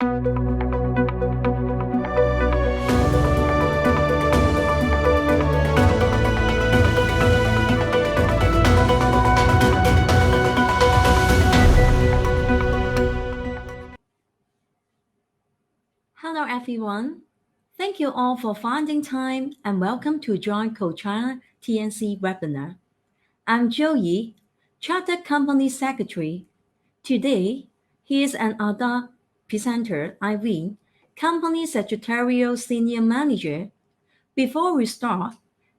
Hello, everyone. Thank you all for finding time and welcome to join Korchina TNC webinar. I'm Joey, Chartered Company Secretary. Today, here's another presenter, Irene, Company Secretarial Senior Manager. Before we start,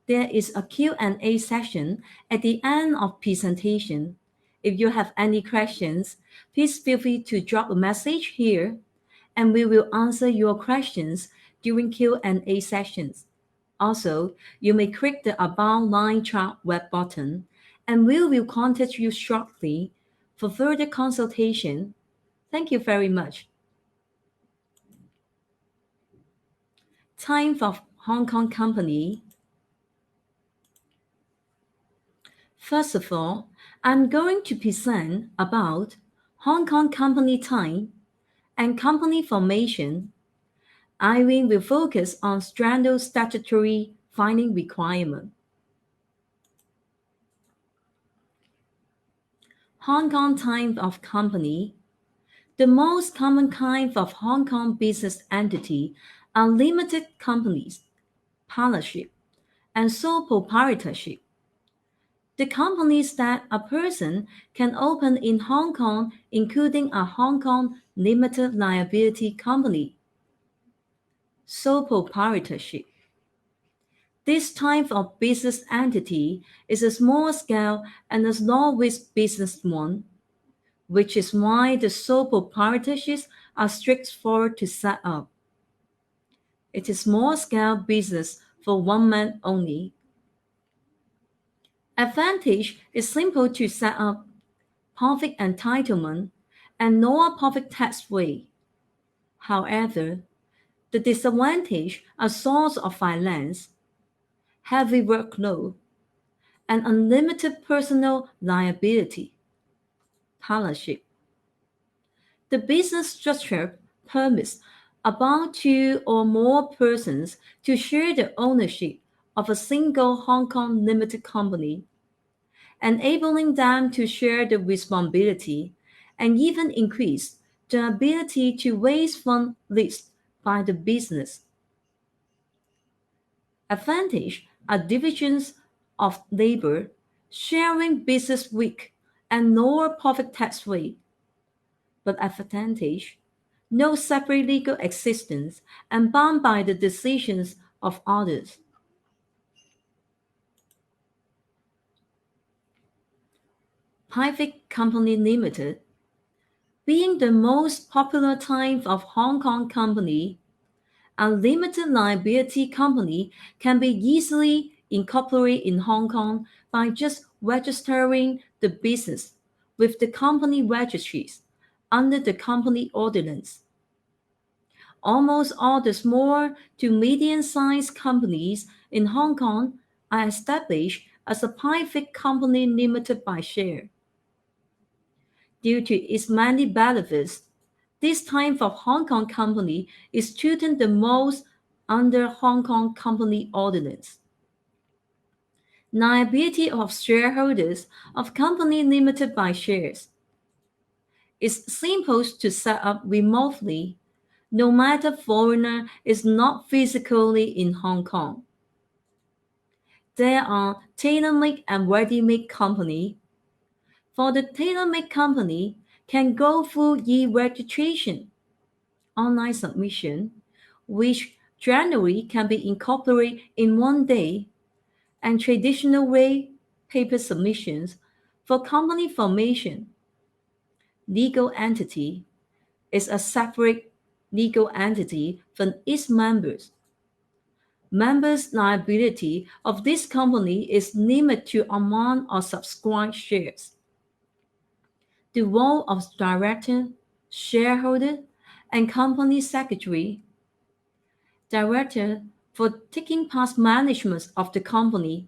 there is a Q&A session at the end of presentation. If you have any questions, please feel free to drop a message here and we will answer your questions during Q&A sessions. Also, you may click the About Line Chart web button and we will contact you shortly for further consultation. Thank you very much. Time for Hong Kong company. First of all, I'm going to present about Hong Kong company time and company formation. Irene will focus on statutory filing requirement. Hong Kong type of company. The most common kind of Hong Kong business entity are limited companies, partnership, and sole proprietorship. The companies that a person can open in Hong Kong, including a Hong Kong limited liability company. Sole proprietorship. This type of business entity is a small scale and a low-risk business one, which is why the sole proprietorships are straightforward to set up. It is small-scale business for one man only. Advantage is simple to set up, profit entitlement, and lower profit tax rate. However, the disadvantage are source of finance, heavy workload, and unlimited personal liability. Partnership. The business structure permits about two or more persons to share the ownership of a single Hong Kong limited company, enabling them to share the responsibility and even increase the ability to raise funds raised by the business. Advantage are divisions of labor, sharing business risk, and lower profit tax rate. But advantage, no separate legal existence and bound by the decisions of others. Private Company Limited. Being the most popular type of Hong Kong company, a limited liability company can be easily incorporated in Hong Kong by just registering the business with the company registries under the company ordinance. Almost all the small to medium-sized companies in Hong Kong are established as a private company limited by share. Due to its many benefits, this type of Hong Kong company is treated the most under Hong Kong Company Ordinance. Liability of shareholders of company limited by shares. It's simple to set up remotely, no matter foreigner is not physically in Hong Kong. There are tailor-made and ready-made company. For the tailor-made company, can go through e-registration, online submission, which generally can be incorporated in one day, and traditional way paper submissions for company formation. Legal entity is a separate legal entity from its members. Members' liability of this company is limited to amount of subscribed shares. The role of director, shareholder, and company secretary. Director for taking past management of the company.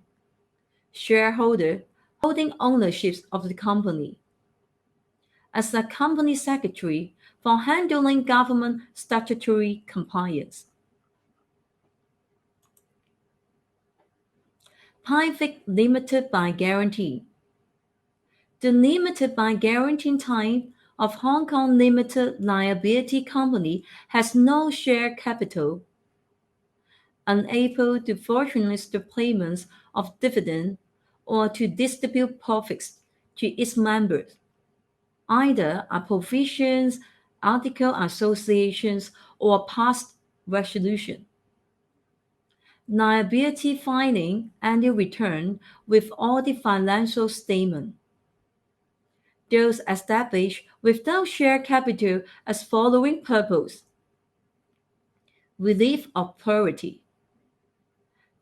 Shareholder holding ownership of the company. As a company secretary for handling government statutory compliance. Private limited by guarantee. The limited by guarantee type of Hong Kong Limited Liability Company has no share capital, unable to fortune the payments of dividend or to distribute profits to its members. Either are provisions, article associations, or past resolution. Liability filing annual return with all the financial statement. Those established without share capital as following purpose: relief of poverty,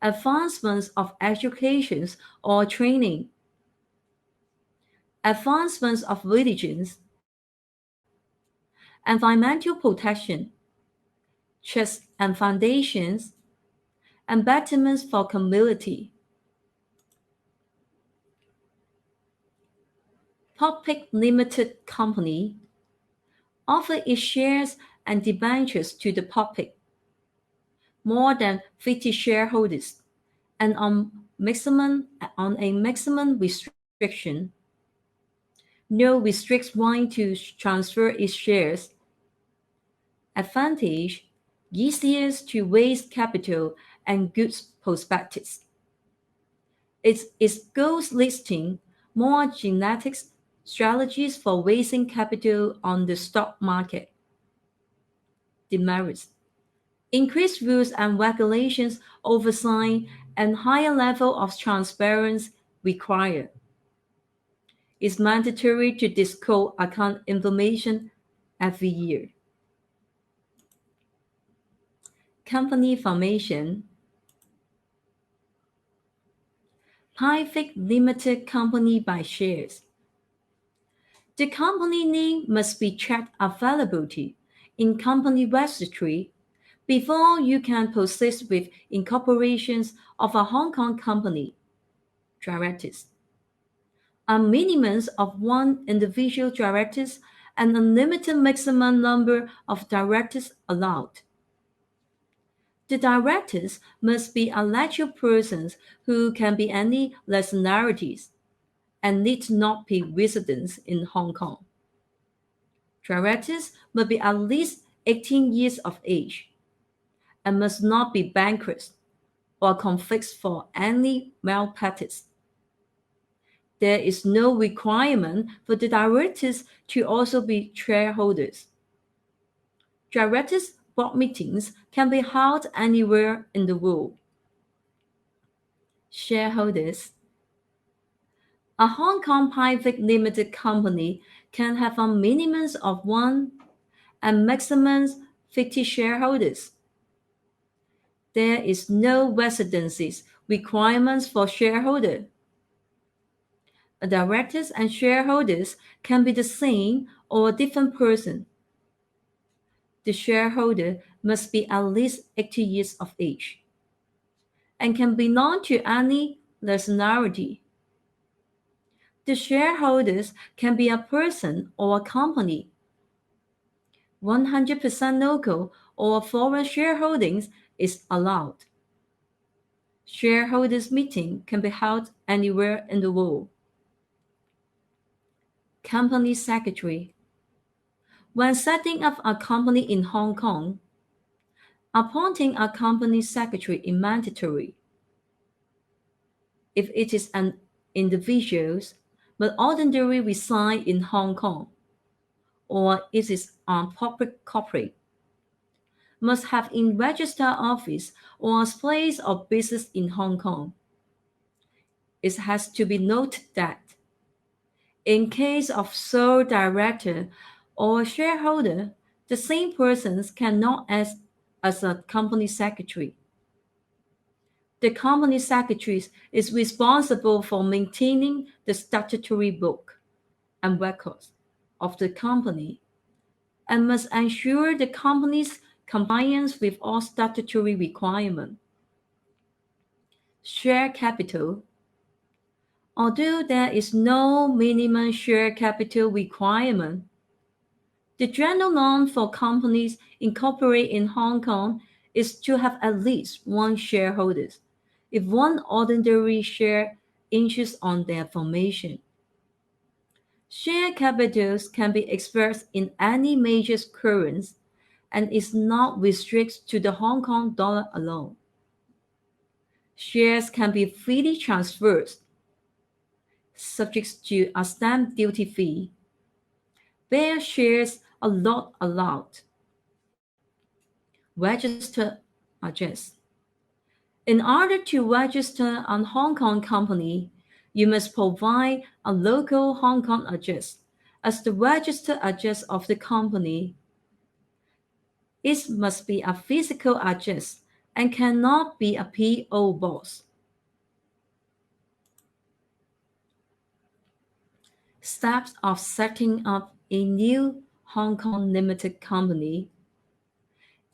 advancements of education or training, advancements of religions, environmental protection, trusts and foundations, and betterments for community. Public Limited Company offer its shares and debentures to the public, more than 50 shareholders, and on a maximum restriction. No restricts right to transfer its shares. Advantage: easier to raise capital and good prospectus. Its goals listing more genetics strategies for raising capital on the stock market. Demerits: increased rules and regulations, oversight, and higher level of transparency required. It's mandatory to disclose account information every year. Company formation. Private limited company by shares. The company name must be checked availability in company registry before you can proceed with incorporations of a Hong Kong company. Directors. A minimum of one individual directors and a limited maximum number of directors allowed. The directors must be eligible persons who can be any nationalities and need not be residents in Hong Kong. Directors must be at least 18 years of age and must not be bankrupt or convicted for any malpractice. There is no requirement for the directors to also be shareholders. Directors' board meetings can be held anywhere in the world. Shareholders. A Hong Kong private limited company can have a minimum of one and maximum 50 shareholders. There is no residencies requirements for shareholder. Directors and shareholders can be the same or a different person. The shareholder must be at least 80 years of age and can belong to any nationality. The shareholders can be a person or a company. 100% local or foreign shareholdings is allowed. Shareholders meeting can be held anywhere in the world. Company secretary. When setting up a company in Hong Kong, appointing a company secretary is mandatory. If it is an individual, but ordinarily reside in Hong Kong, or it is a public corporate, must have in registered office or a place of business in Hong Kong. It has to be noted that in case of sole director or shareholder, the same persons cannot act as a company secretary. The company secretary is responsible for maintaining the statutory book and records of the company and must ensure the company's compliance with all statutory requirements. Share capital. Although there is no minimum share capital requirement, The general norm for companies incorporated in Hong Kong is to have at least one shareholder, if one ordinary share inches on their formation. Share capitals can be expressed in any major currency and is not restricted to the Hong Kong dollar alone. Shares can be freely transferred, subject to a stamp duty fee. Bear shares are not allowed. Register address. In order to register a Hong Kong company, you must provide a local Hong Kong address as the registered address of the company. It must be a physical address and cannot be a P.O. box. Steps of setting up a new Hong Kong limited company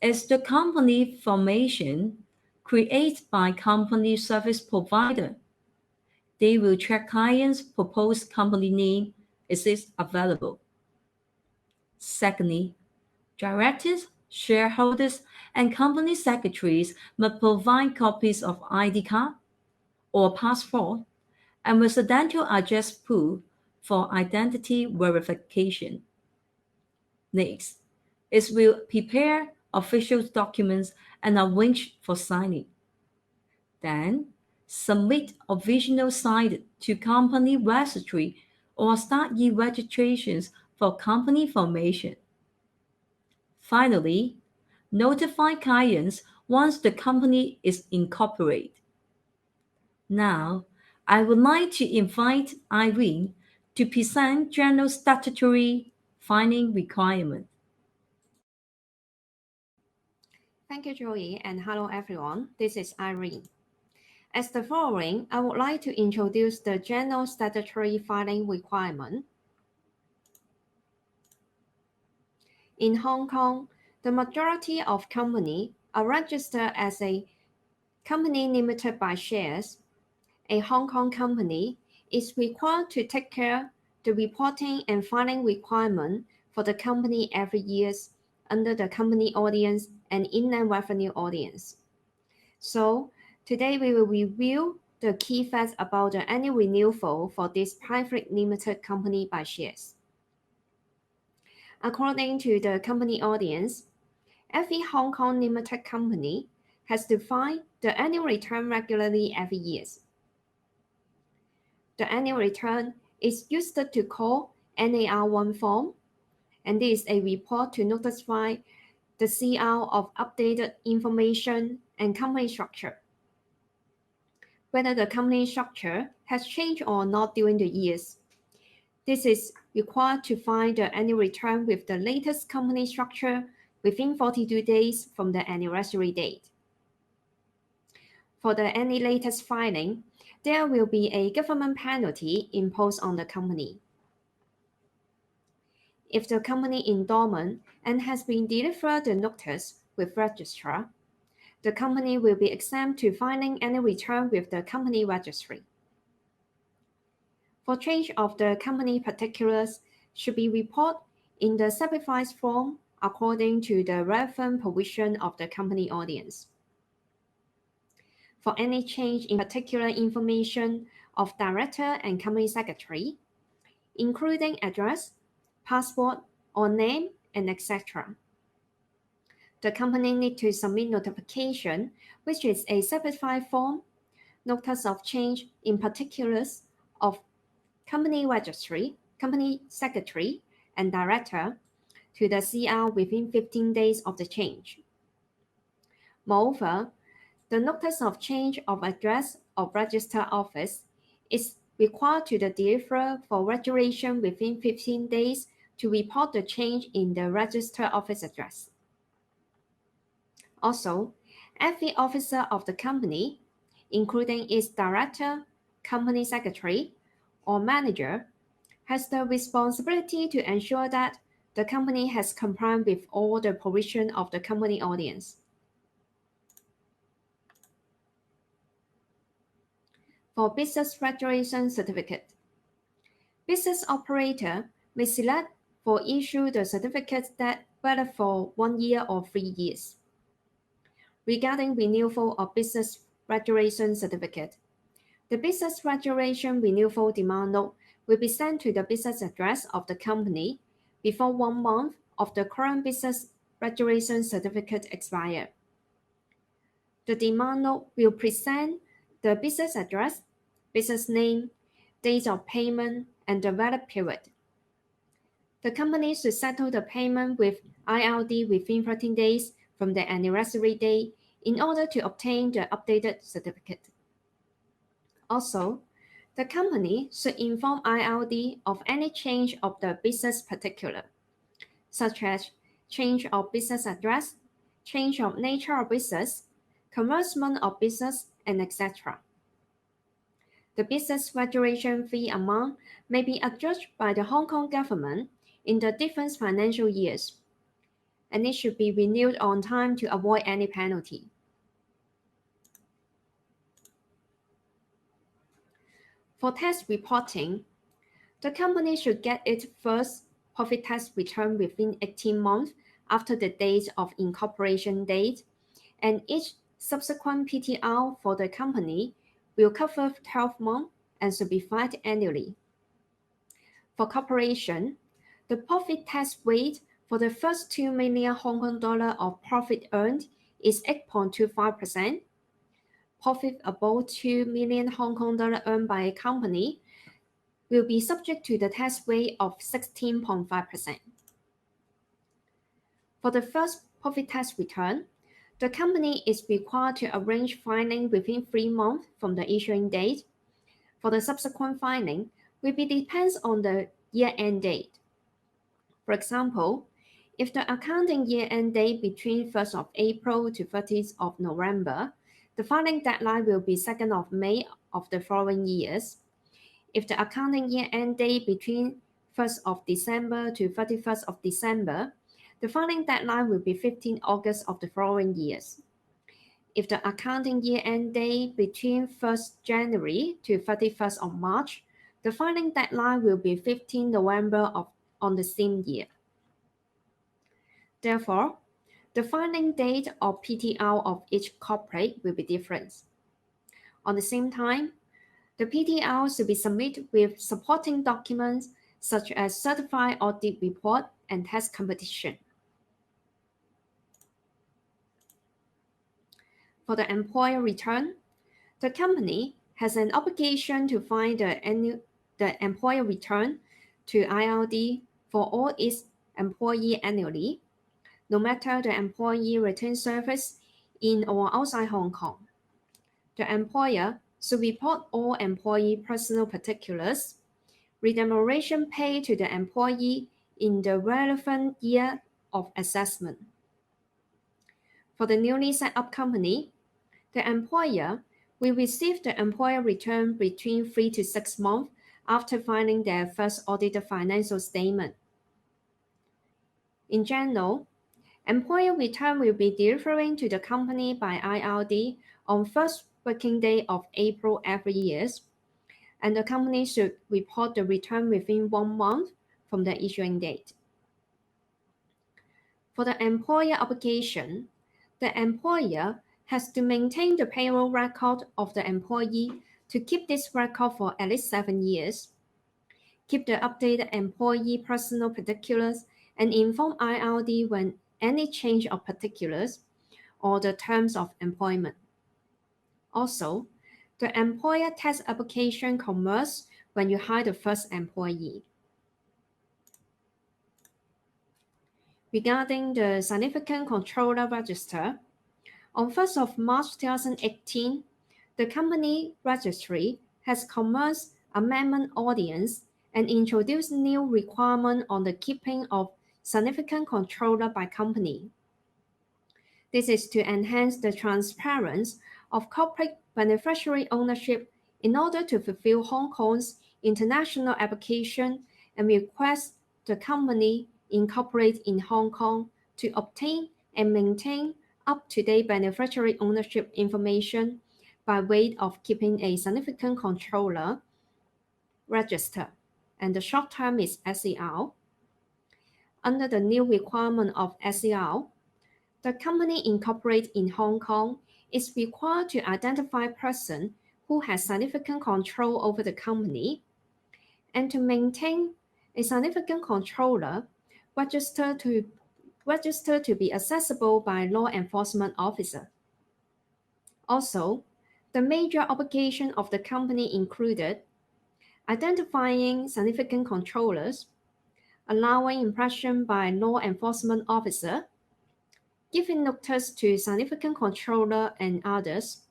is the company formation created by company service provider. They will check clients' proposed company name is it available. Secondly, directors, shareholders, and company secretaries must provide copies of ID card or passport and residential address proof for identity verification. Next, it will prepare official documents and arrange for signing. Then, submit original signed to company registry or start e-registrations for company formation. Finally, notify clients once the company is incorporated. Now, I would like to invite Irene to present general statutory filing requirements. Thank you, Joey, and hello everyone. This is Irene. As the following, I would like to introduce the general statutory filing requirement. In Hong Kong, the majority of companies are registered as a company limited by shares. A Hong Kong company is required to take care the reporting and filing requirement for the company every year under the company ordinance and inland revenue ordinance. So, today we will review the key facts about the annual renewal for this private limited company by shares. According to the company ordinance, every Hong Kong limited company has to file the annual return regularly every year. The annual return is used to call NAR1 form, and this is a report to notify the CR of updated information and company structure. Whether the company structure has changed or not during the years. This is required to file the annual return with the latest company structure within 42 days from the anniversary date. For the any latest filing, there will be a government penalty imposed on the company. If the company is dormant and has been delivered the notice with registrar, the company will be exempt to filing any return with the company registry. For change of the company particulars should be reported in the sacrifice form according to the relevant provision of the company ordinance. For any change in particular information of director and company secretary, including address, passport, or name, and etc. The company needs to submit notification, which is a certified form, notice of change in particulars of company registry, company secretary, and director to the CR within 15 days of the change. Moreover, the notice of change of address of registered office is required to the deliverer for registration within 15 days to report the change in the registered office address. Also, every officer of the company, including its director, company secretary, or manager, has the responsibility to ensure that the company has complied with all the provisions of the company ordinance. For business registration certificate, business operator may select for issue the certificate that whether for 1 year or 3 years. Regarding renewal of business registration certificate, the business registration renewal demand note will be sent to the business address of the company before 1 month of the current business registration certificate expire. The demand note will present the business address, business name, dates of payment, and the valid period. The company should settle the payment with IRD within 13 days from the anniversary date in order to obtain the updated certificate. Also, the company should inform IRD of any change of the business particular, such as change of business address, change of nature of business, commencement of business, and etc. The business registration fee amount may be adjusted by the Hong Kong government in the different financial years, and it should be renewed on time to avoid any penalty. For tax reporting, the company should get its first profit tax return within 18 months after the date of incorporation date, and each subsequent PTR for the company will cover 12 months and should be filed annually. For corporation, the profit tax rate for the first 2 million Hong Kong dollar of profit earned is 8.25%. Profit above 2 million Hong Kong dollar earned by a company will be subject to the tax rate of 16.5%. For the first profit tax return, the company is required to arrange filing within 3 months from the issuing date. For the subsequent filing, will be depends on the year-end date. For example, if the accounting year-end date between 1st of April to 30th of November, the filing deadline will be 2nd of May of the following years. If the accounting year-end date between 1st of December to 31st of December, the filing deadline will be 15 August of the following years. If the accounting year-end date between 1st January to 31st of March, the filing deadline will be 15 November on the same year. Therefore, the filing date or PTR of each corporate will be different. On the same time, the PTR should be submitted with supporting documents such as certified audit report and tax competition. For the employer return, the company has an obligation to file the employer return to IRD for all its employees annually, no matter the employee return service in or outside Hong Kong. The employer should report all employee personal particulars, remuneration paid to the employee in the relevant year of assessment. For the newly set up company, the employer will receive the employer return between 3 to 6 months after filing their first audited financial statement. In general, employer return will be delivered to the company by IRD on first working day of April every year, and the company should report the return within 1 month from the issuing date. For the employer obligation, the employer has to maintain the payroll record of the employee to keep this record for at least 7 years, keep the updated employee personal particulars, and inform IRD when any change of particulars or the terms of employment. Also, the employer tax application commences when you hire the first employee. Regarding the Significant Controller Register, on 1st of March 2018, the company registry has commenced amendment audience and introduced new requirement on the keeping of significant controller by company. This is to enhance the transparency of corporate beneficiary ownership in order to fulfill Hong Kong's international application and request the company incorporate in Hong Kong to obtain and maintain up-to-date beneficiary ownership information by way of keeping a significant controller register, and the short term is SCR. Under the new requirement of SCR, the company incorporated in Hong Kong is required to identify a person who has significant control over the company and to maintain a significant controller registered to be accessible by law enforcement officer. Also, the major obligation of the company included identifying significant controllers, allowing impression by law enforcement officer, giving notice to significant controller and others,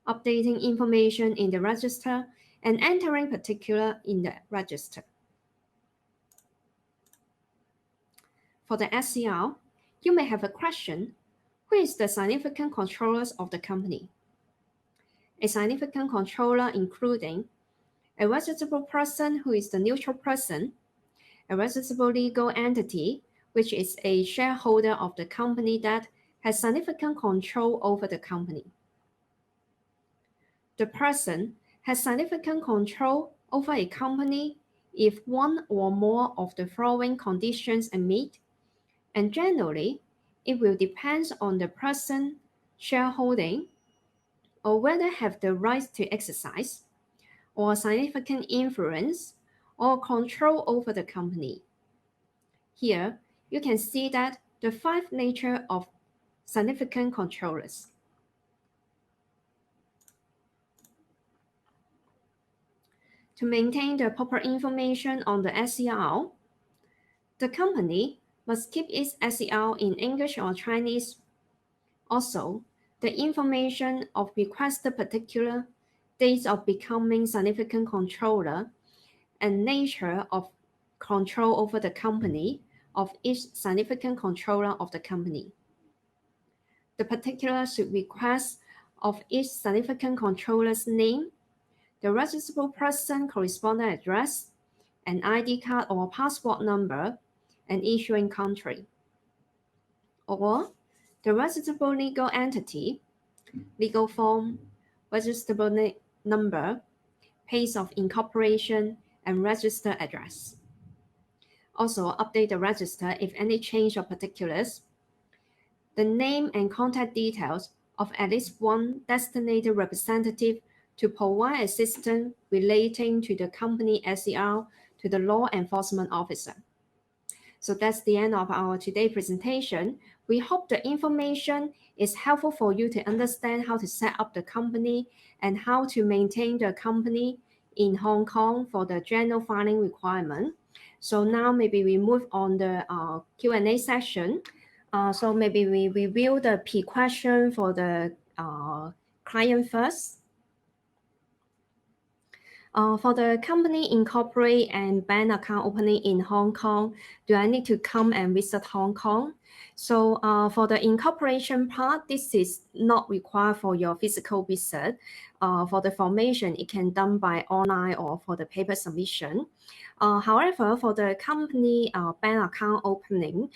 updating information in the register, and entering particular in the register. For the SCR, you may have a question: who is the significant controllers of the company? A significant controller including a registrable person who is the neutral person, a registrable legal entity, which is a shareholder of the company that has significant control over the company. The person has significant control over a company if one or more of the following conditions are met, and generally, it will depend on the person shareholding or whether have the right to exercise or significant influence or control over the company. Here, you can see that the 5 nature of significant controllers. To maintain the proper information on the SCR, the company must keep its SCR in English or Chinese. Also, the information of requested particular dates of becoming significant controller and nature of control over the company of each significant controller of the company. The particular should request of each significant controller's name, the registrable person correspondent address, an ID card or passport number, and issuing country. Or the registrable legal entity, legal form, registrable number, place of incorporation, and register address. Also, update the register if any change of particulars. The name and contact details of at least one designated representative to provide assistance relating to the company SCR to the law enforcement officer. So that's the end of our today's presentation. We hope the information is helpful for you to understand how to set up the company and how to maintain the company in Hong Kong for the general filing requirement. So now maybe we move on the Q&A session. So maybe we review the P question for the client first. For the company incorporate and bank account opening in Hong Kong, do I need to come and visit Hong Kong? So for the incorporation part, this is not required for your physical visit. For the formation, it can be done by online or for the paper submission. However, for the company bank account opening,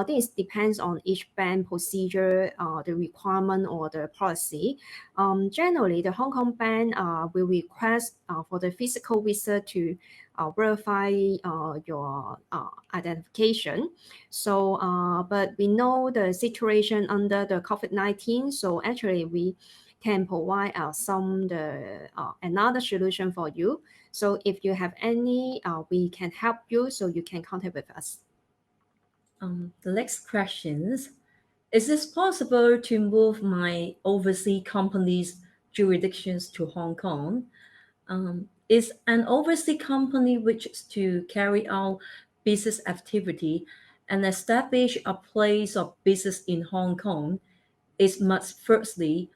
this depends on each bank procedure, the requirement or the policy. Generally, the Hong Kong bank will request for the physical visit to verify your identification. So, but we know the situation under the COVID-19, so actually we can provide another solution for you. So if you have any, we can help you, so you can contact with us. The next questions. Is it possible to move my overseas company's jurisdictions to Hong Kong? Is an overseas company wishes to carry out business activity and establish a place of business in Hong Kong, it must firstly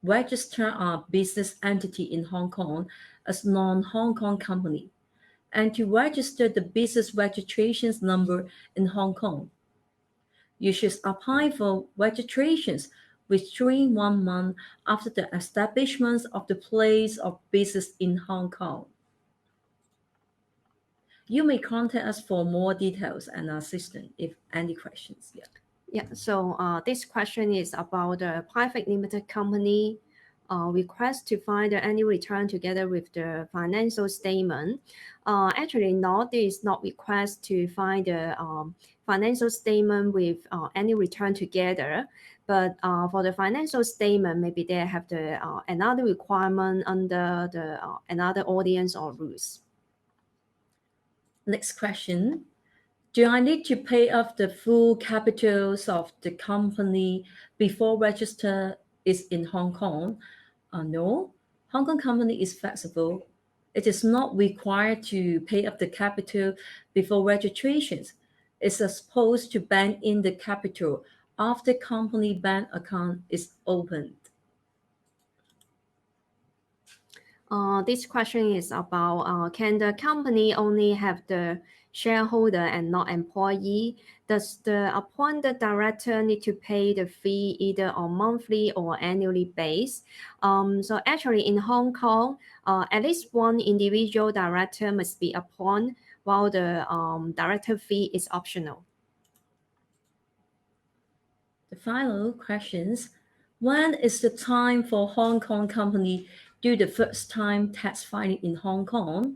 register a business entity in Hong Kong as non-Hong Kong company, and to register the business registrations number in Hong Kong. You should apply for registrations within 1 month after the establishment of the place of business in Hong Kong. You may contact us for more details and assistance if any questions. Yeah, so this question is about the private limited company request to file the annual return together with the financial statement. Actually, no, there is not request to file the financial statement with annual return together. But for the financial statement, maybe they have the another requirement under the another audience or rules. Next question. Do I need to pay off the full capitals of the company before register is in Hong Kong? No. Hong Kong company is flexible. It is not required to pay up the capital before registrations. It's supposed to bank in the capital after company bank account is opened. This question is about can the company only have the shareholder and not employee? Does the appointed director need to pay the fee either on monthly or annually based? So actually in Hong Kong, at least one individual director must be appointed, while the director fee is optional. The final questions. When is the time for Hong Kong company do the first time tax filing in Hong Kong?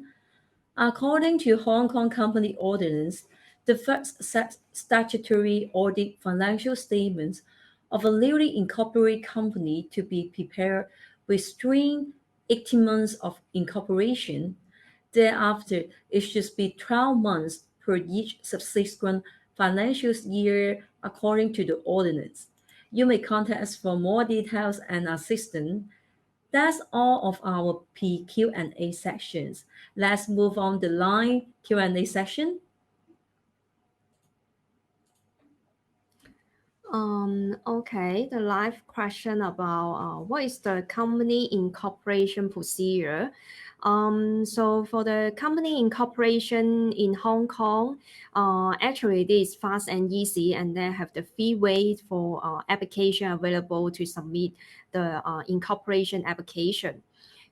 According to Hong Kong Company Ordinance, the first statutory audit financial statements of a newly incorporated company to be prepared within 18 months of incorporation. Thereafter, it should be 12 months per each subsequent financial year according to the ordinance. You may contact us for more details and assistance. That's all of our Q&A sections. Let's move on the line Q&A section. Okay, the live question about what is the company incorporation procedure? So for the company incorporation in Hong Kong, actually it is fast and easy, and they have the fee waive for application available to submit the incorporation application.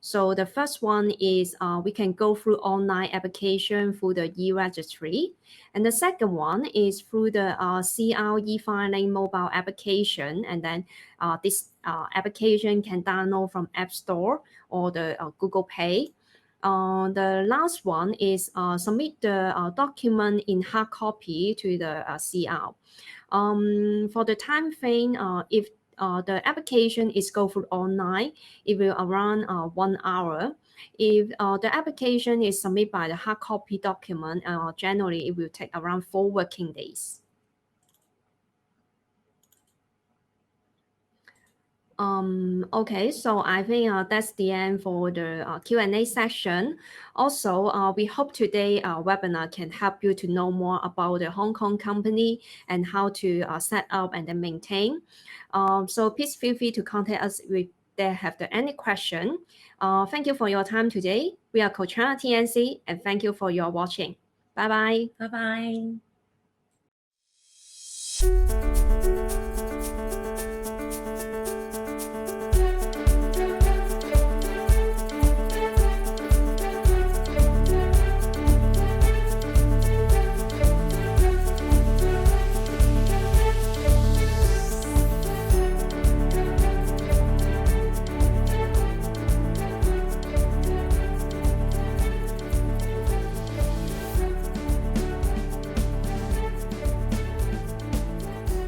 So the first one is we can go through online application through the e-registry. And the second one is through the CR e-filing mobile application. And then this application can download from App Store or the Google Play. The last one is submit the document in hard copy to the CR. For the time frame, if the application is go through online, it will around 1 hour. If the application is submitted by the hard copy document, generally it will take around 4 working days. Okay, so I think that's the end for the Q&A section. Also, we hope today's webinar can help you to know more about the Hong Kong company and how to set up and then maintain. So please feel free to contact us if they have any question. Thank you for your time today. We are Korchina TNC, and thank you for your watching. Bye-bye. Bye-bye.